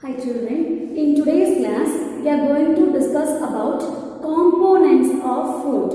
Hi children, in today's class we are going to discuss about components of food.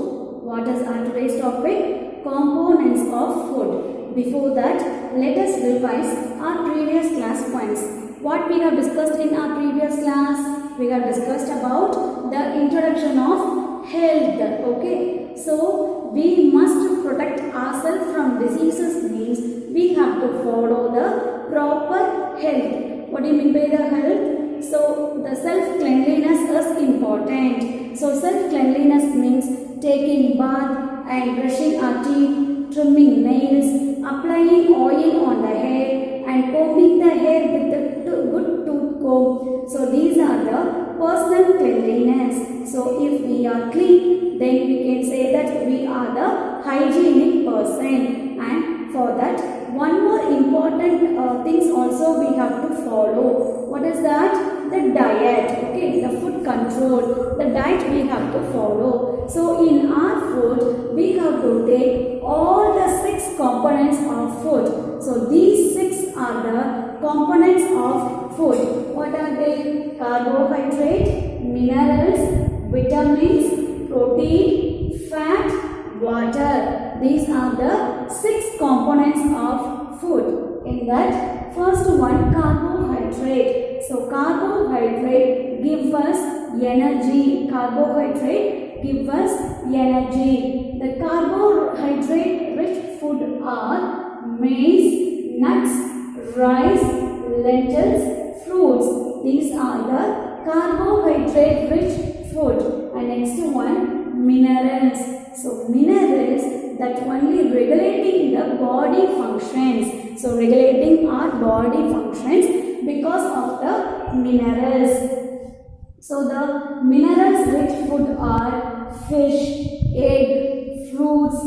What is our today's topic? Components of food. Before that, let us revise our previous class points. What we have discussed in our previous class? We have discussed about the introduction of health. Okay, so we must protect ourselves from diseases means we have to follow the proper health. What do you mean by the health? So the self-cleanliness is important. So self-cleanliness means taking bath and brushing our teeth, trimming nails, applying oil on the hair and combing the hair with a good tooth comb. So these are the personal cleanliness. So if we are clean, then we can say that we are the hygienic person. And for that, one more important things also we have to follow. What is that? The diet. Okay, the food control. The diet we have to follow. So in our food, we have to take all the 6 components of food. So these 6 are the components of food. What are they? Carbohydrate, minerals, vitamins, protein, fat, water. These are the 6 components of food. In that, first one, carbohydrate. So carbohydrate gives us energy. Carbohydrate gives us energy. The carbohydrate rich food are maize, nuts, rice, lentils, fruits. These are the carbohydrate rich food. And next one, minerals. So minerals that only regulating the body functions. So regulating our body functions because of the minerals. So the minerals rich food are fish, egg, fruits,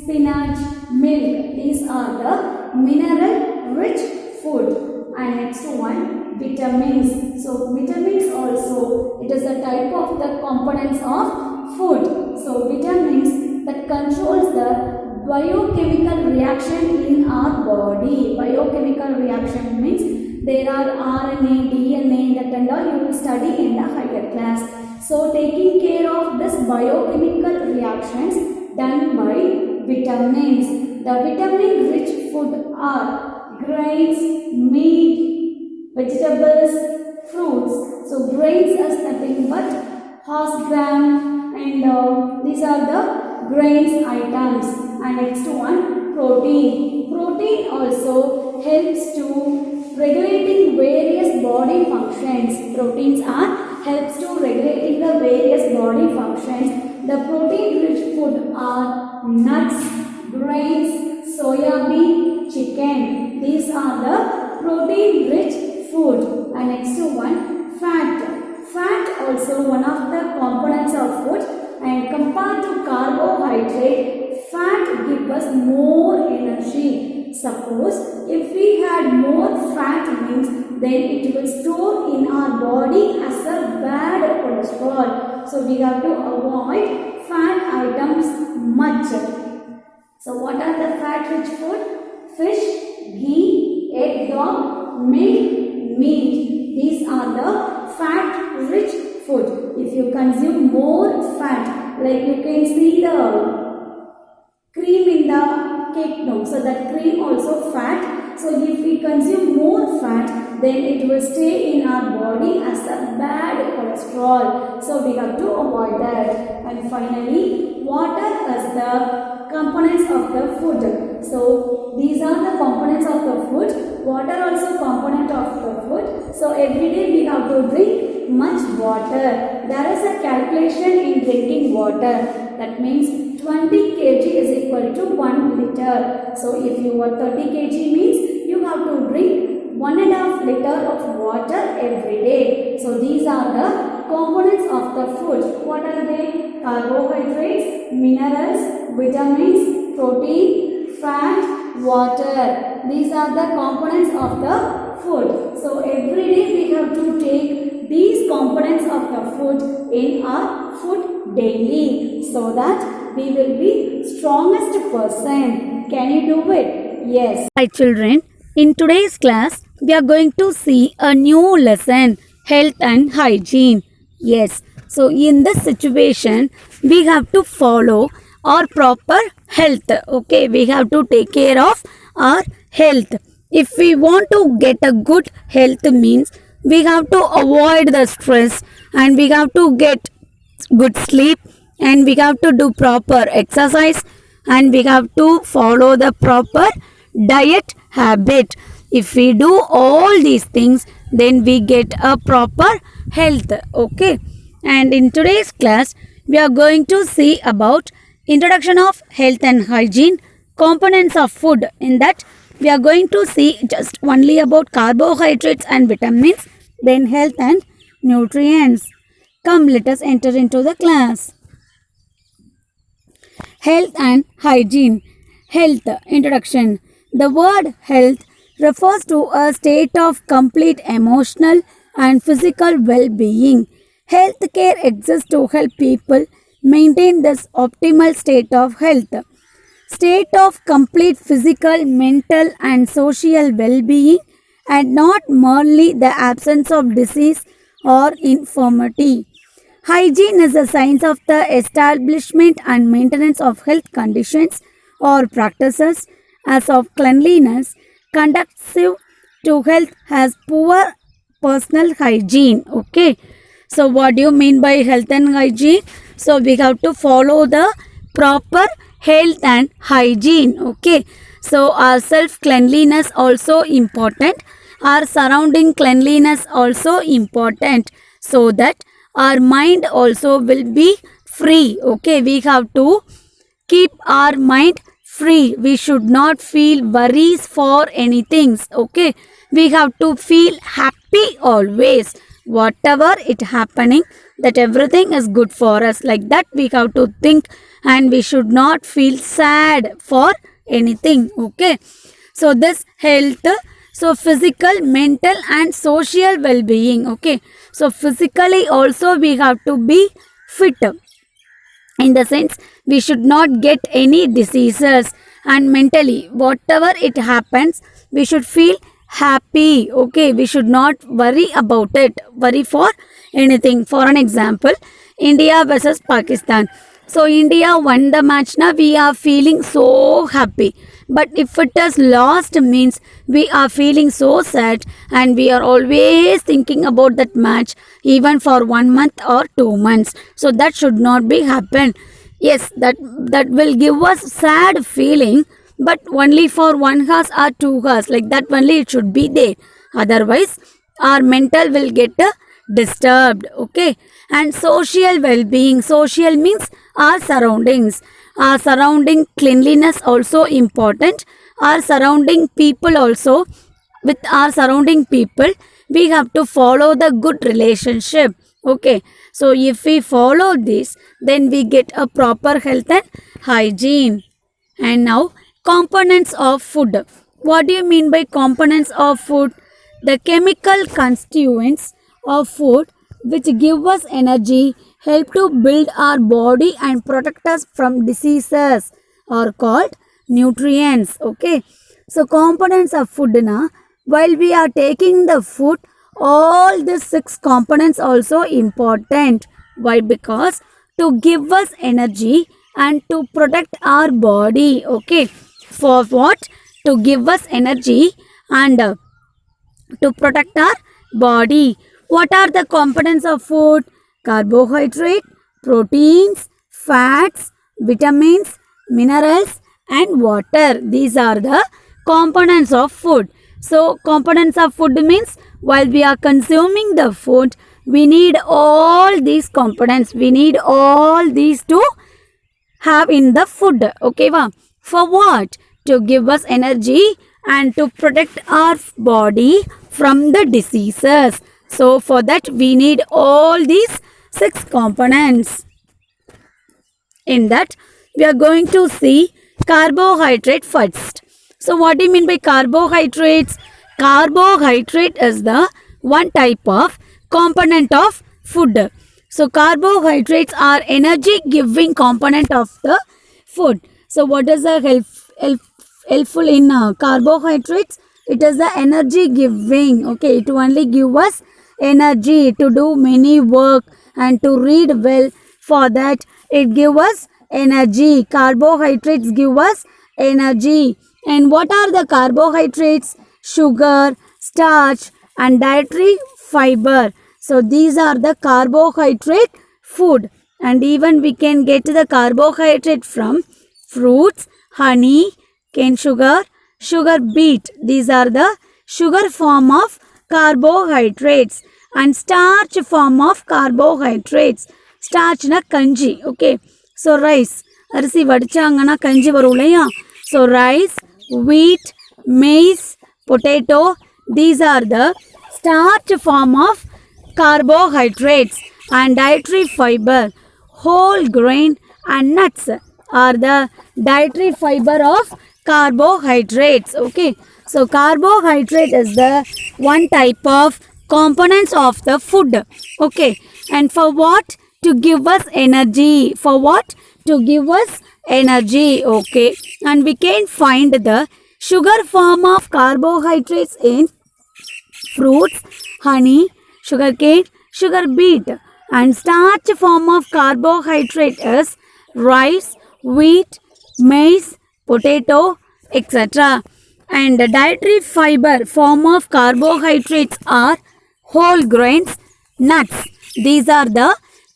spinach, milk. These are the mineral rich food. And next one, vitamins. So vitamins also, it is a type of the components of food. So vitamins that controls the biochemical reaction in our body. Biochemical reaction means there are RNA, DNA, that and all you will study in the higher class. So taking care of this biochemical reactions done by vitamins. The vitamin rich food are grains, meat, vegetables, fruits. So grains is nothing but horse gram, and these are the grains items. And next one, protein. Protein also helps to regulating various body functions. Proteins are helps to regulating the various body functions. The protein rich food are nuts, grains, soya bean, chicken. These are the protein rich food. And next one, fat. Fat also one of the components of food, and compared to carbohydrate, fat gives us more energy. Suppose if we had more fat means then it will store in our body as a bad cholesterol. So we have to avoid fat items much. So what are the fat rich food? Fish, ghee, egg yolk, milk, meat. These are the fat rich food. If you consume more fat, like you can see the cream in the cake dough, so that cream also fat. So if we consume more fat, then it will stay in our body as a bad cholesterol. So we have to avoid that. And finally, water is the components of the food. So these are the components of the food. Water also component of the food. So every day we have to drink much water. There is a calculation in drinking water. That means 20 kg is equal to 1 liter. So if you are 30 kg means you have to drink 1.5 liter of water every day. So these are the components of the food. What are they? Carbohydrates, minerals, vitamins, protein, fat, water. These are the components of the food. So every day we have to take these components of the food in our food daily, so that we will be strongest person. Can you do it? Yes. Hi children, in today's class we are going to see a new lesson, health and hygiene. Yes, so in this situation, we have to follow our proper health. Okay, we have to take care of our health. If we want to get a good health means we have to avoid the stress and we have to get good sleep and we have to do proper exercise and we have to follow the proper diet habit. If we do all these things, then we get a proper health. Okay, and in today's class we are going to see about introduction of health and hygiene, components of food. In that we are going to see just only about carbohydrates and vitamins, then health and nutrients. Come, let us enter into the class. Health and hygiene. Health. Introduction. The word health refers to a state of complete emotional and physical well-being. Healthcare exists to help people maintain this optimal state of health. State of complete physical, mental and social well-being, and not merely the absence of disease or infirmity. Hygiene is the science of the establishment and maintenance of health conditions or practices as of cleanliness conducive to health has poor personal hygiene. Okay, so what do you mean by health and hygiene? So we have to follow the proper health and hygiene. Okay, so our self cleanliness also important, our surrounding cleanliness also important, so that our mind also will be free. Okay, we have to keep our mind free. We should not feel worries for anything. Okay, we have to feel happy always, whatever it happening, that everything is good for us. Like that we have to think, and we should not feel sad for anything. Okay, so this health, so physical, mental and social well-being. Okay, so physically also we have to be fit, in the sense we should not get any diseases, and mentally whatever it happens we should feel happy. Okay, we should not worry about it, worry for anything. For an example, India versus Pakistan. So India won the match, now we are feeling so happy. But if it is lost means we are feeling so sad and we are always thinking about that match even for 1 month or 2 months. So that should not be happen. Yes, that will give us sad feeling, but only for 1 hour or 2 hours. Like that only it should be there. Otherwise our mental will get disturbed. Okay, and social well-being. Social means our surroundings, our surrounding cleanliness also important, our surrounding people also. With our surrounding people we have to follow the good relationship. Okay, so if we follow this, then we get a proper health and hygiene. And now, components of food. What do you mean by components of food? The chemical constituents of food which give us energy, help to build our body and protect us from diseases are called nutrients. Okay, so components of food na, while we are taking the food, all the 6 components also important. Why? Because to give us energy and to protect our body. Okay, for what? To give us energy and to protect our body. What are the components of food? Carbohydrate, proteins, fats, vitamins, minerals and water. These are the components of food. So components of food means while we are consuming the food, we need all these components. We need all these to have in the food. Okay, va? For what? To give us energy and to protect our body from the diseases. So for that we need all these 6 components. In that we are going to see carbohydrate first. So what do you mean by carbohydrates? Carbohydrate is the one type of component of food. So carbohydrates are energy giving component of the food. So what is the helpful in carbohydrates? It is the energy giving. Okay, it only give us energy to do many work and to read well. For that, it give us energy. Carbohydrates give us energy. And what are the carbohydrates? Sugar, starch, and dietary fiber. So these are the carbohydrate food. And even we can get the carbohydrate from fruits, honey, cane sugar, sugar beet. These are the sugar form of carbohydrates and starch form of carbohydrates. Starch na kanji. Okay. So rice. அரிசி வடிச்சாங்கன்னா கஞ்சி வரும் இல்லையா? So rice, wheat, maize, potato, these are the starch form of carbohydrates and dietary fiber. Whole grain and nuts are the dietary fiber of carbohydrates. Okay, so carbohydrate is the one type of components of the food. Okay, and for what? To give us energy. For what? To give us energy. Okay, and we can find the sugar form of carbohydrates in fruits, honey, sugarcane, sugar beet, and starch form of carbohydrate is rice, wheat, maize, potato, etc. And the dietary fiber form of carbohydrates are whole grains, nuts. These are the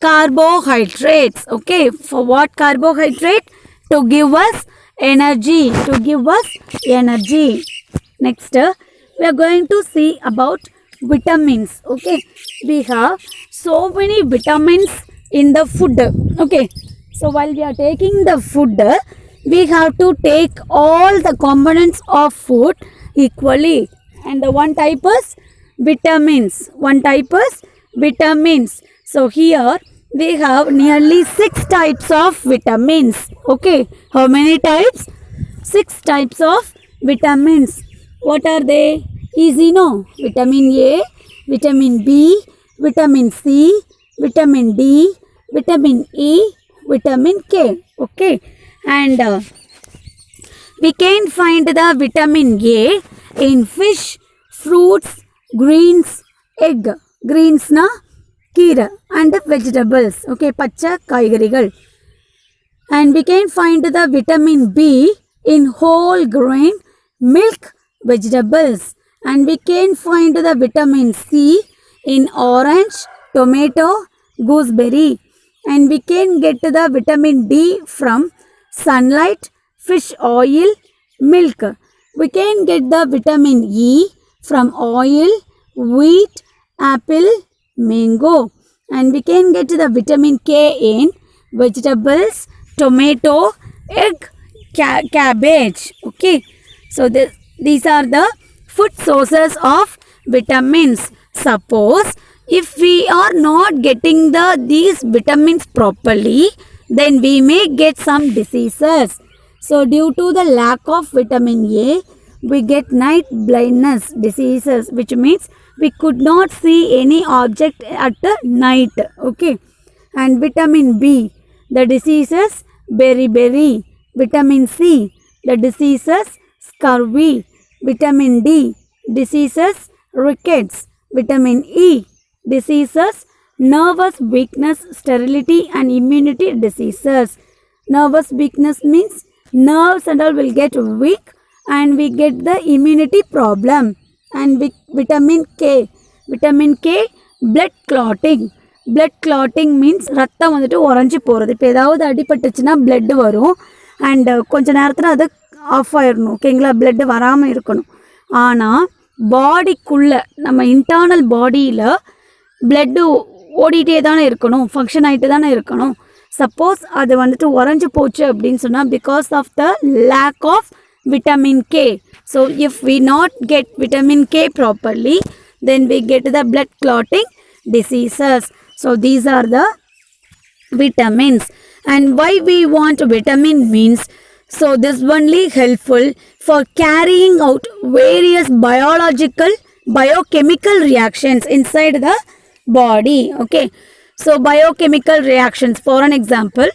carbohydrates. Okay, for what carbohydrate? To give us energy. To give us energy. Next, we are going to see about vitamins. Okay, we have so many vitamins in the food. Okay, so while we are taking the food, we have to take all the components of food equally. And the one type is vitamins. One type is vitamins. So here we have nearly 6 types of vitamins. Okay, how many types? 6 types of vitamins. What are they? Easy, no? Vitamin A, vitamin B, vitamin C, vitamin D, vitamin E, vitamin K. Okay, and we can find the vitamin A in fish, fruits, greens, egg. Greens na keera and vegetables. Okay, pacha kaigarigal. And we can find the vitamin B in whole grain, milk, vegetables. And we can find the vitamin C in orange, tomato, gooseberry. And we can get the vitamin D from sunlight, fish oil, milk. We can get the vitamin E from oil, wheat, apple, mango. And we can get the vitamin K in vegetables, tomato, egg, cabbage. Okay, so these are the food sources of vitamins. Suppose if we are not getting these vitamins properly, then we may get some diseases. So due to the lack of vitamin A, we get night blindness diseases, which means we could not see any object at night. Okay, and vitamin B, the diseases beriberi. Vitamin C, the diseases scurvy. Vitamin D, diseases rickets. Vitamin E, diseases nervous weakness, sterility and immunity diseases. Nervous weakness means nerves and all will get weak and we get the immunity problem. And vitamin K, blood clotting. Blood clotting means ரத்தம் வந்துட்டு உறைஞ்சி போகிறது. இப்போ ஏதாவது அடிபட்டுச்சுன்னா blood வரும் and கொஞ்ச நேரத்தில் அது of ஆயிடணும். ஓகேங்களா, பிளட் வராமல் இருக்கணும். ஆனால் பாடிக்குள்ளே நம்ம இன்டர்னல் பாடியில் பிளட்டு ஓடிட்டே தானே இருக்கணும், ஃபங்க்ஷன் ஆகிட்டு தானே இருக்கணும். சப்போஸ் அது வந்துட்டு உறைஞ்சி போச்சு அப்படின்னு சொன்னால் because of the lack of vitamin K. So if we not get vitamin K properly, then we get the blood clotting diseases. So these are the vitamins. And why we want vitamin means, so this only helpful for carrying out various biological, biochemical reactions inside the body. Okay, so biochemical reactions, for an example,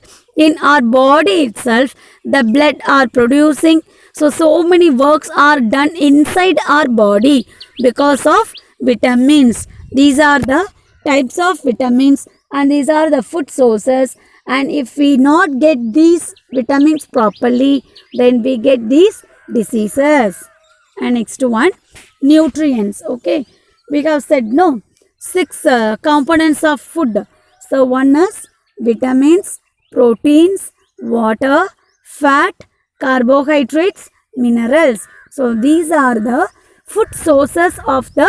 in our body itself, the blood are producing So many works are done inside our body because of vitamins. These are the types of vitamins and these are the food sources, and if we not get these vitamins properly, then we get these diseases. And next one, nutrients. Okay, we have said no, six components of food. So one is vitamins, proteins, water, fat, carbohydrates, minerals. So these are the food sources of the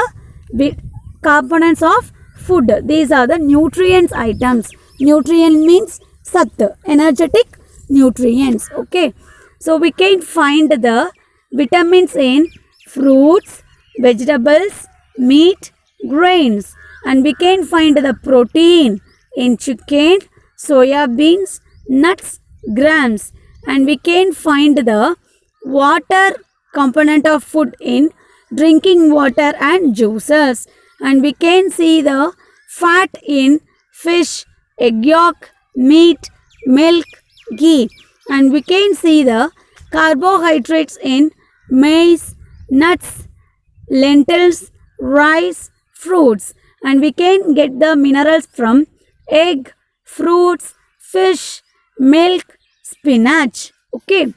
components of food. These are the nutrients items. Nutrient means sat, energetic nutrients. Okay, so we can find the vitamins in fruits, vegetables, meat, grains, and we can find the protein in chicken, soya beans, nuts, grams, and we can find the water component of food in drinking water and juices, and we can see the fat in fish, egg yolk, meat, milk, ghee, and we can see the carbohydrates in maize, nuts, lentils, rice, fruits, and we can get the minerals from egg, fruits, fish, milk, spinach. Okay,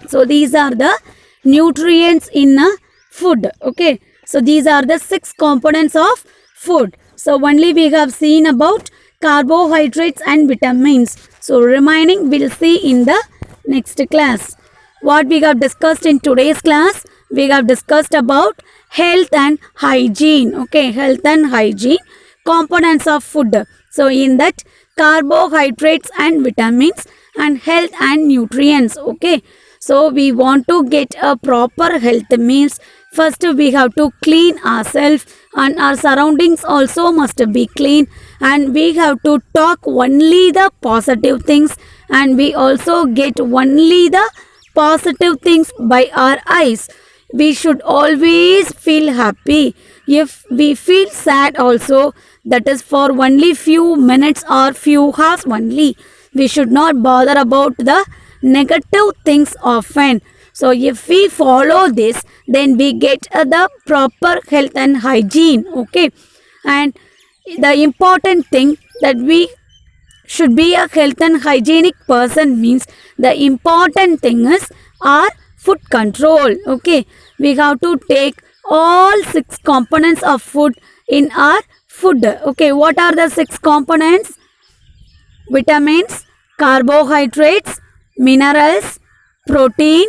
so these are the nutrients in a food. Okay, so these are the six components of food. So only we have seen about carbohydrates and vitamins. So remaining we'll see in the next class. What we have discussed in today's class, we have discussed about health and hygiene. Okay, health and hygiene, components of food. So in that, carbohydrates and vitamins, and health and nutrients. Okay, so we want to get a proper health means first we have to clean ourselves, and our surroundings also must be clean, and we have to talk only the positive things, and we also get only the positive things by our eyes. We should always feel happy. If we feel sad also, that is for only few minutes or few hours only. We should not bother about the negative things often. So if we follow this, then we get the proper health and hygiene. Okay, and the important thing that we should be a health and hygienic person means the important thing is our food control. Okay, we have to take all six components of food in our food. Okay, what are the six components? Vitamins, carbohydrates, minerals, protein,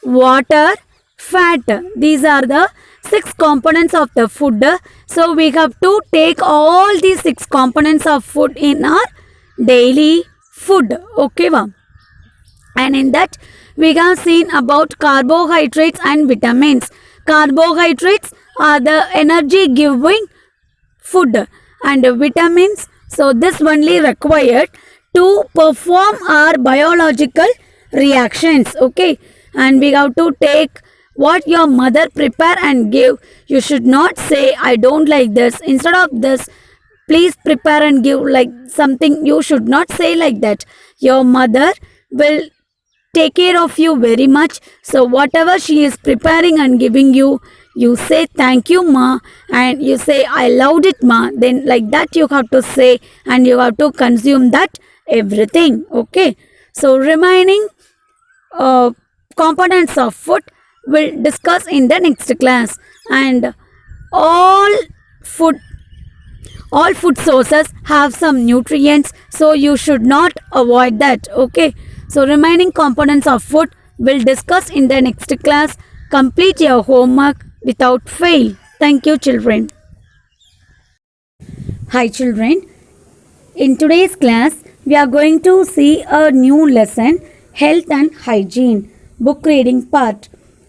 water, fat. These are the six components of the food. So we have to take all these six components of food in our daily food. Okay, wow. And in that we have seen about carbohydrates and vitamins. Carbohydrates are the energy giving food, and vitamins, so this only required to perform our biological reactions. Okay, and we have to take what your mother prepare and give. You should not say I don't like this, instead of this please prepare and give like something. You should not say like that. Your mother will take care of you very much. So whatever she is preparing and giving you, you say thank you ma, and you say I loved it ma. Then like that you have to say, and you have to consume that everything. Okay, so remaining components of food we'll discuss in the next class. And all food sources have some nutrients, so you should not avoid that. Okay, so remaining components of food we'll discuss in the next class. Complete your homework without fail. Thank you, children. Hi children, in today's class we are going to see a new lesson, health and hygiene, book reading part.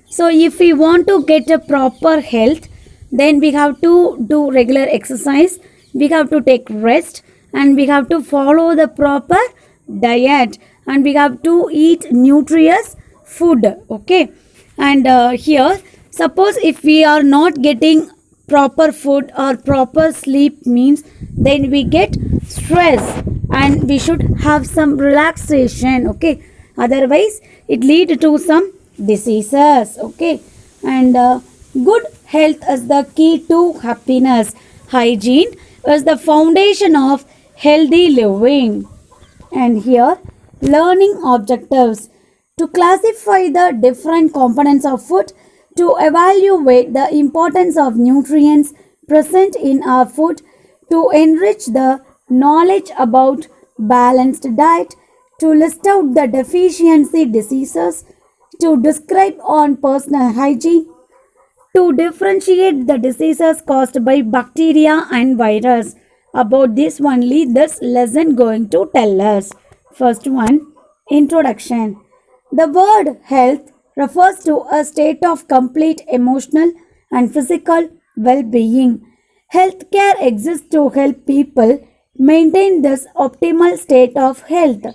So if we want to get a proper health, then we have to do regular exercise, we have to take rest, and we have to follow the proper diet, and we have to eat nutritious food. Okay, and here suppose if we are not getting proper food or proper sleep means, then we get stress, and we should have some relaxation. Okay, otherwise it lead to some diseases. Okay, and good health is the key to happiness. Hygiene is the foundation of healthy living. And here, learning objectives to classify the different components of food, to evaluate the importance of nutrients present in our food, to enrich the knowledge about balanced diet, to list out the deficiency diseases, to describe on personal hygiene, to differentiate the diseases caused by bacteria and virus. About this only this lesson going to tell us. First one, introduction. The word health refers to a state of complete emotional and physical well-being. Healthcare exists to help people maintain this optimal state of health.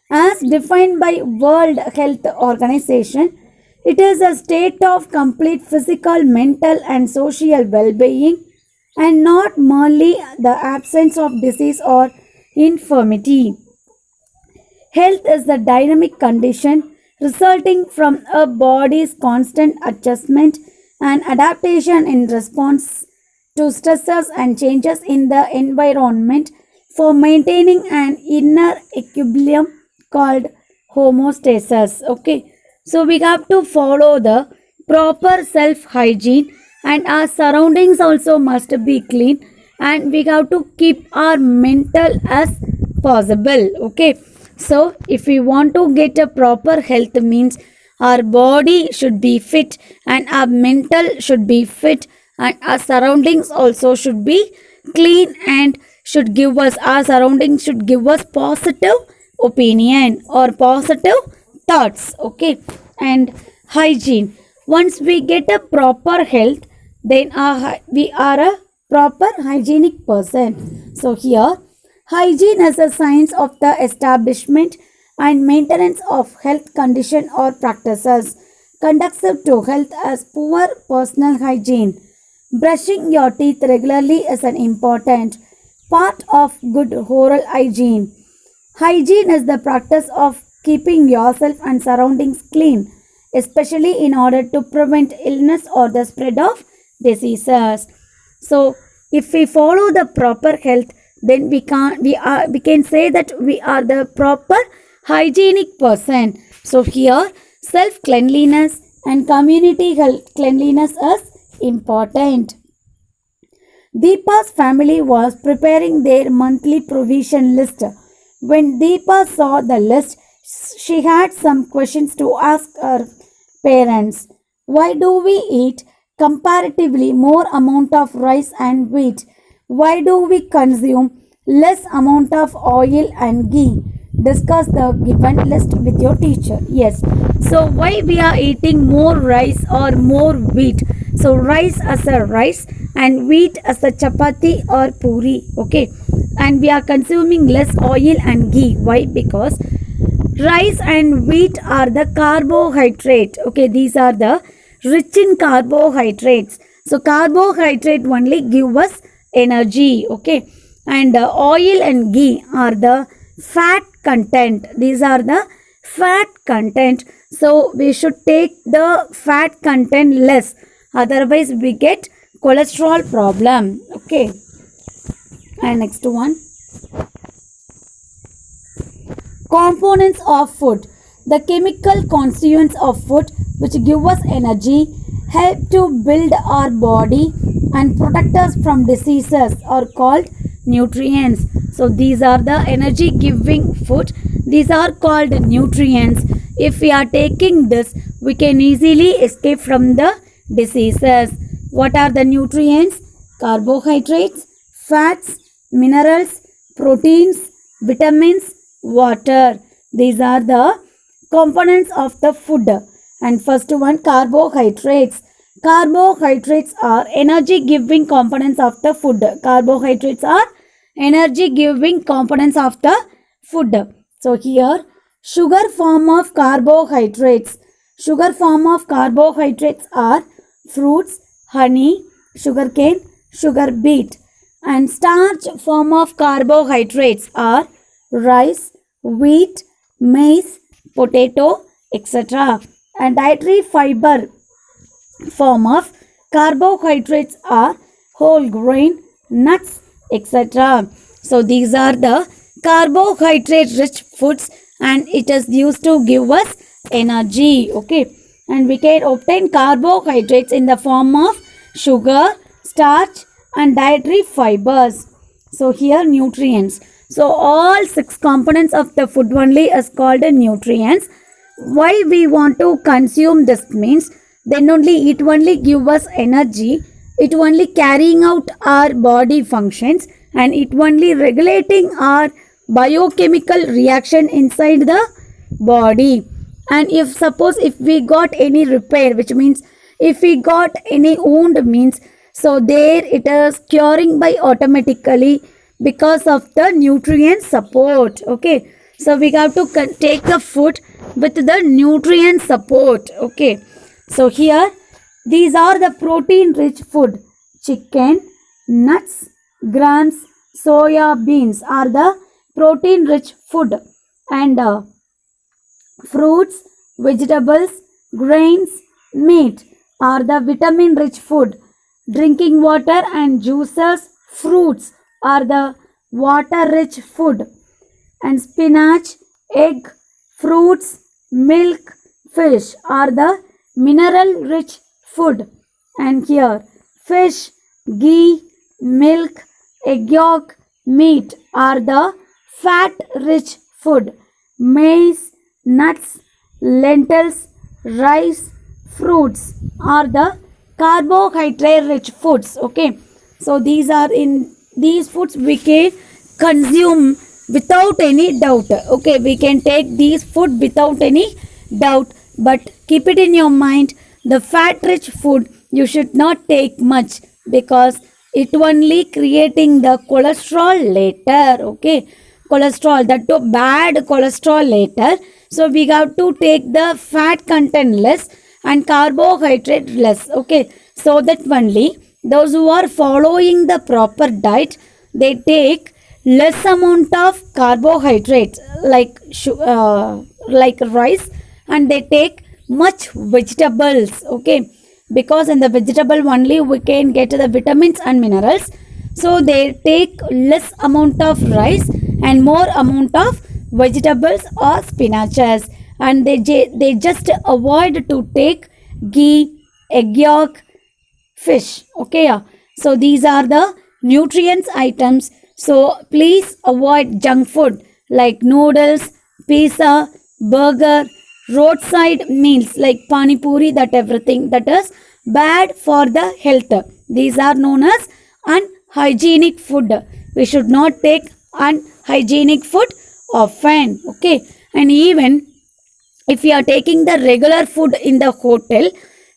As defined by World Health Organization, it is a state of complete physical, mental and social well-being and not merely the absence of disease or infirmity. Health is the dynamic condition resulting from a body's constant adjustment and adaptation in response to stresses and changes in the environment for maintaining an inner equilibrium called homeostasis. Okay, so we have to follow the proper self hygiene, and our surroundings also must be clean, and we have to keep our mental as possible. Okay, so if we want to get a proper health means our body should be fit and our mental should be fit and our surroundings also should be clean and should give us our surroundings should give us positive opinion or positive thoughts. Okay, and hygiene, once we get a proper health then we are a proper hygienic person. So here, hygiene is a science of the establishment and maintenance of health condition or practices conducive to health. As poor personal hygiene, brushing your teeth regularly is an important part of good oral hygiene. Hygiene is the practice of keeping yourself and surroundings clean, especially in order to prevent illness or the spread of diseases. So, if we follow the proper health, then we can say that we are the proper hygienic person. So here, self cleanliness and community health cleanliness is important. Deepa's family was preparing their monthly provision list. When Deepa saw the list, she had some questions to ask her parents. Why do we eat comparatively more amount of rice and wheat? Why do we consume less amount of oil and ghee? Discuss the given list with your teacher. Yes. So why we are eating more rice or more wheat? So rice as a rice and wheat as a chapati or puri. Okay. And we are consuming less oil and ghee. Why? Because rice and wheat are the carbohydrate. Okay. These are the rich in carbohydrates. So carbohydrate only give us energy. Okay. And oil and ghee are the fat content. These are the fat content. So we should take the fat content less. Otherwise we get cholesterol problem. Okay. And next one. Components of food. The chemical constituents of food which give us energy, help to build our body and protect us from diseases are called nutrients. So these are the energy giving food. These are called nutrients. If we are taking this, we can easily escape from the diseases. What are the nutrients? Carbohydrates, fats, minerals, proteins, vitamins, water. These are the components of the food. And first one, carbohydrates. Carbohydrates are energy giving components of the food. Carbohydrates are energy giving components of the food. So here, sugar form of carbohydrates. Sugar form of carbohydrates are fruits, honey, sugarcane, sugar beet. And starch form of carbohydrates are rice, wheat, maize, potato, etc. And dietary fiber form of carbohydrates are whole grain, nuts, etc. So these are the carbohydrate rich foods and it is used to give us energy. Okay, and we can obtain carbohydrates in the form of sugar, starch and dietary fibers. So here nutrients. So all six components of the food only is called nutrients. Why we want to consume this means then only it only give us energy, it only carrying out our body functions and it only regulating our biochemical reaction inside the body. And if suppose if we got any repair, which means if we got any wound means, so there it is curing by automatically because of the nutrient support. Okay, so we have to take the food with the nutrient support. Okay, so here these are the protein rich food. Chicken, nuts, grams, soya beans are the protein rich food and fruits, vegetables, grains, meat are the vitamin rich food. Drinking water and juices, fruits are the water rich food. And spinach, egg, fruits, milk, fish are the mineral rich food. And here fish, ghee, milk, egg yolk, meat are the fat rich food. Maize, nuts, lentils, rice, fruits are the carbohydrate rich foods. Okay, so these are in these foods we can consume without any doubt. Okay, we can take these food without any doubt, but keep it in your mind, the fat rich food you should not take much because it only creating the cholesterol later. Okay, cholesterol, that too bad cholesterol later. So we have to take the fat content less and carbohydrate less. Okay, so that only those who are following the proper diet, they take less amount of carbohydrates like rice, and they take much vegetables. Okay, because in the vegetable only we can get the vitamins and minerals, so they take less amount of rice and more amount of vegetables or spinaches, and they just avoid to take ghee, egg yolk, fish. Okay, yeah. So these are the nutrients items. So please avoid junk food like noodles, pizza, burger, roadside meals like pani puri, that everything that is bad for the health. These are known as unhygienic food. We should not take unhygienic food often. Okay, and even if you are taking the regular food in the hotel,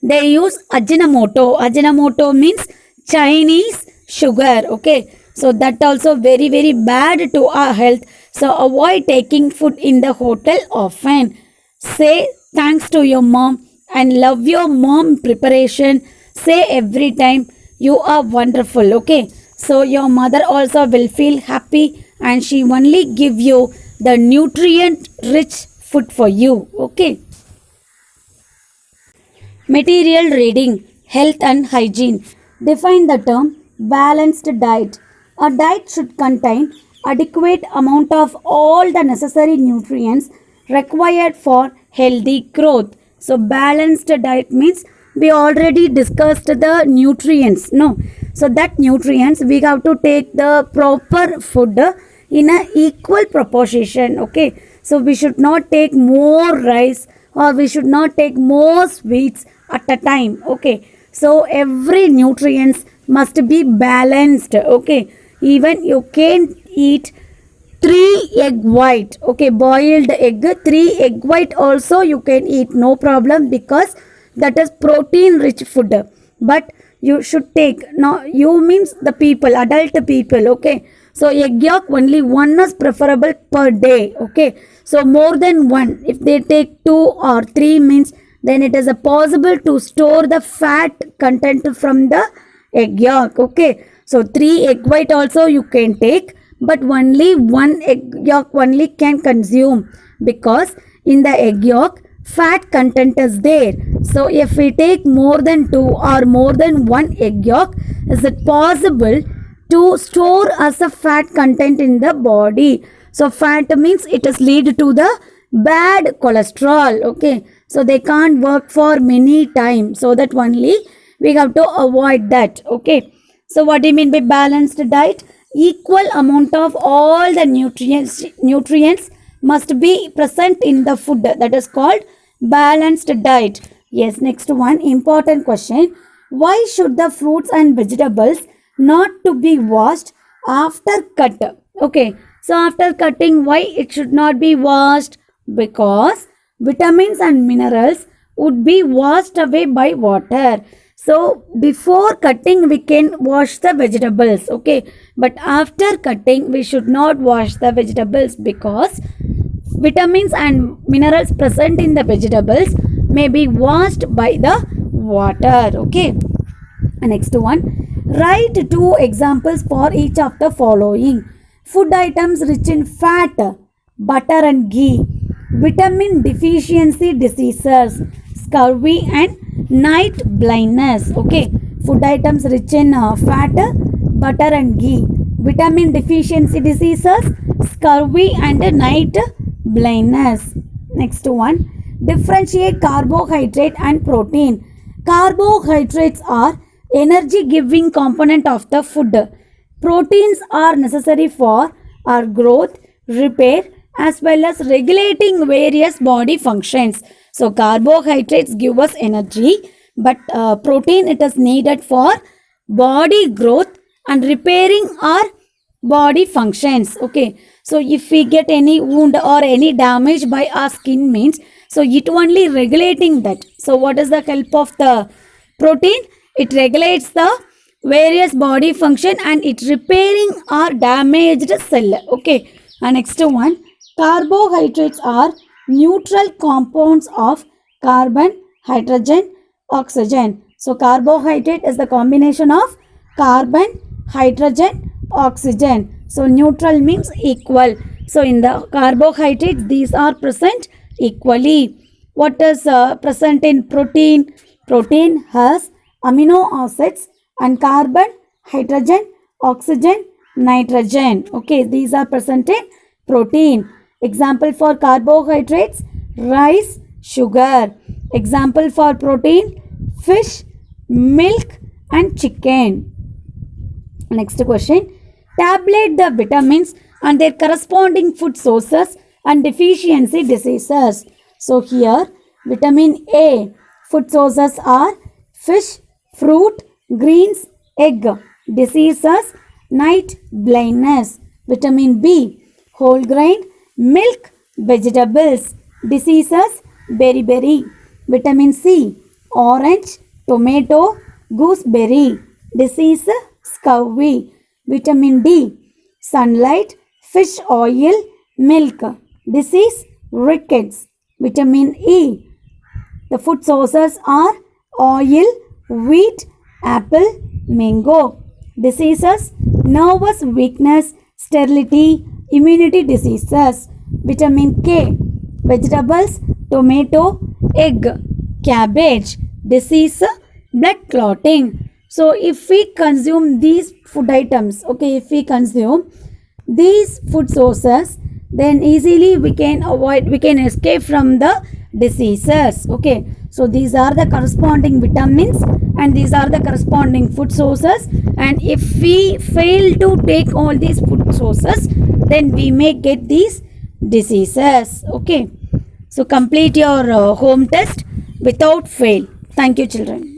they use ajinomoto. Ajinomoto means Chinese sugar. Okay, so that also very very bad to our health. So avoid taking food in the hotel often. Say thanks to your mom and love your mom preparation. Say every time you are wonderful. Okay, so your mother also will feel happy and she only give you the nutrient rich food for you. Okay, material reading, health and hygiene. Define the term balanced diet. A diet should contain adequate amount of all the necessary nutrients required for healthy growth. So balanced diet means we already discussed the nutrients. No, so that nutrients we have to take the proper food in a equal proportion. Okay, so we should not take more rice or we should not take more sweets at a time. Okay, so every nutrients must be balanced. Okay, even you can eat 3 egg white. Okay, boiled egg, 3 egg white also you can eat, no problem, because that is protein rich food. But you should take, now you means the people, adult people. Okay, so egg yolk only one is preferable per day. Okay, so more than one, if they take 2 or 3 means, then it is a possible to store the fat content from the egg yolk. Okay, so 3 egg white also you can take, but only 1 egg yolk only can consume, because in the egg yolk fat content is there. So if we take more than 2 or more than 1 egg yolk, is it possible to store as a fat content in the body? So fat means it is lead to the bad cholesterol. Okay, so they can't work for many time, so that only we have to avoid that. Okay, so what do you mean by balanced diet? Equal amount of all the nutrients must be present in the food, that is called balanced diet. Yes, next one important question. Why should the fruits and vegetables not to be washed after cut? Okay, so after cutting, why it should not be washed? Because vitamins and minerals would be washed away by water. So before cutting we can wash the vegetables, okay, but after cutting we should not wash the vegetables because vitamins and minerals present in the vegetables may be washed by the water. Okay, next one, write 2 examples for each of the following. Food items rich in fat, butter and ghee, vitamin deficiency diseases, scurvy and night blindness. Okay, food items rich in fat, butter and ghee, vitamin deficiency diseases, scurvy and night blindness. Next one, differentiate carbohydrate and protein. Carbohydrates are energy giving component of the food. Proteins are necessary for our growth, repair as well as regulating various body functions. So carbohydrates give us energy, but protein it is needed for body growth and repairing our body functions. Okay, so if we get any wound or any damage by our skin means, so it only regulating that. So what is the help of the protein? It regulates the various body function and it repairing our damaged cell. Okay, and next one, carbohydrates are neutral compounds of carbon, hydrogen, oxygen. So carbohydrate is the combination of carbon, hydrogen, oxygen. So neutral means equal. So in the carbohydrates these are present equally. What is present in protein? Protein has amino acids and carbon, hydrogen, oxygen, nitrogen. Okay, these are present in protein. Example for carbohydrates, rice, sugar. Example for protein, fish, milk and chicken. Next question, tabulate the vitamins and their corresponding food sources and deficiency diseases. So here vitamin A, food sources are fish, fruit, greens, egg. Diseases, night blindness. Vitamin B, whole grain, milk, vegetables. Diseases, beriberi. Vitamin C, orange, tomato, gooseberry. Disease, scurvy. Vitamin D, sunlight, fish oil, milk. Disease, rickets. Vitamin E, the food sources are oil, wheat, apple, mango. Diseases, nervous weakness, sterility, immunity diseases. Vitamin K, vegetables, tomato, egg, cabbage. Disease, blood clotting. So if we consume these food items, okay, if we consume these food sources, then easily we can escape from the diseases. Okay, so these are the corresponding vitamins and these are the corresponding food sources, and if we fail to take all these food sources, then we may get these diseases. Okay, so complete your home test without fail. Thank you, children.